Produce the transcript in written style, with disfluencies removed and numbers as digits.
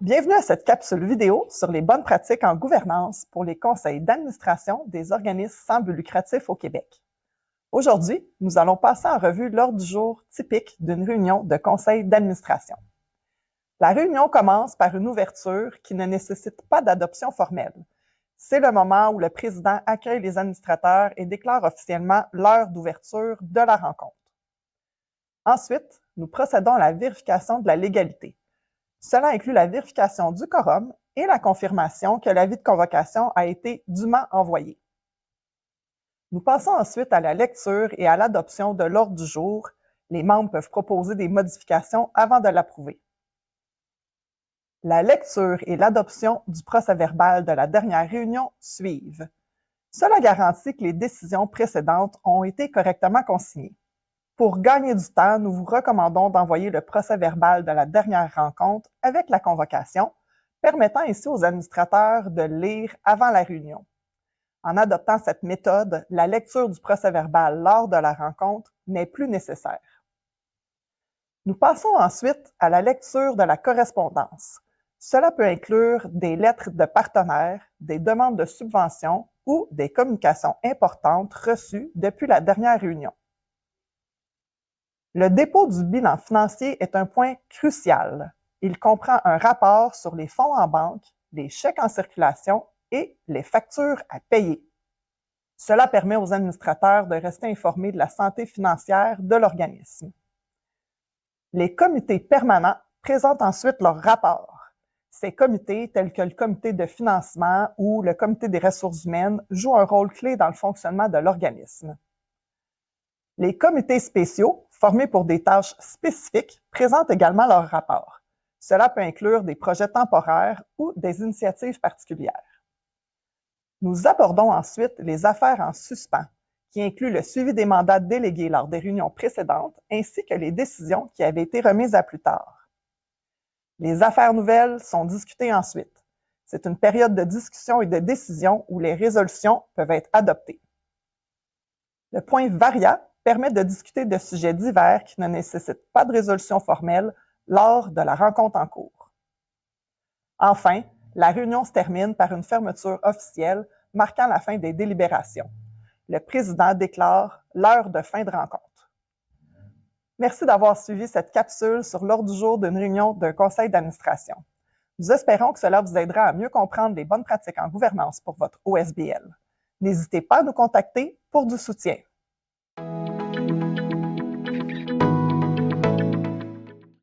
Bienvenue à cette capsule vidéo sur les bonnes pratiques en gouvernance pour les conseils d'administration des organismes sans but lucratif au Québec. Aujourd'hui, nous allons passer en revue l'ordre du jour typique d'une réunion de conseil d'administration. La réunion commence par une ouverture qui ne nécessite pas d'adoption formelle. C'est le moment où le président accueille les administrateurs et déclare officiellement l'heure d'ouverture de la rencontre. Ensuite, nous procédons à la vérification de la légalité. Cela inclut la vérification du quorum et la confirmation que l'avis de convocation a été dûment envoyé. Nous passons ensuite à la lecture et à l'adoption de l'ordre du jour. Les membres peuvent proposer des modifications avant de l'approuver. La lecture et l'adoption du procès-verbal de la dernière réunion suivent. Cela garantit que les décisions précédentes ont été correctement consignées. Pour gagner du temps, nous vous recommandons d'envoyer le procès-verbal de la dernière rencontre avec la convocation, permettant ainsi aux administrateurs de le lire avant la réunion. En adoptant cette méthode, la lecture du procès-verbal lors de la rencontre n'est plus nécessaire. Nous passons ensuite à la lecture de la correspondance. Cela peut inclure des lettres de partenaires, des demandes de subventions ou des communications importantes reçues depuis la dernière réunion. Le dépôt du bilan financier est un point crucial. Il comprend un rapport sur les fonds en banque, les chèques en circulation et les factures à payer. Cela permet aux administrateurs de rester informés de la santé financière de l'organisme. Les comités permanents présentent ensuite leur rapport. Ces comités, tels que le comité de financement ou le comité des ressources humaines, jouent un rôle clé dans le fonctionnement de l'organisme. Les comités spéciaux, formés pour des tâches spécifiques, présentent également leur rapport. Cela peut inclure des projets temporaires ou des initiatives particulières. Nous abordons ensuite les affaires en suspens, qui incluent le suivi des mandats délégués lors des réunions précédentes, ainsi que les décisions qui avaient été remises à plus tard. Les affaires nouvelles sont discutées ensuite. C'est une période de discussion et de décision où les résolutions peuvent être adoptées. Le point varia permet de discuter de sujets divers qui ne nécessitent pas de résolution formelle lors de la rencontre en cours. Enfin, la réunion se termine par une fermeture officielle marquant la fin des délibérations. Le président déclare l'heure de fin de rencontre. Merci d'avoir suivi cette capsule sur l'ordre du jour d'une réunion d'un conseil d'administration. Nous espérons que cela vous aidera à mieux comprendre les bonnes pratiques en gouvernance pour votre OSBL. N'hésitez pas à nous contacter pour du soutien.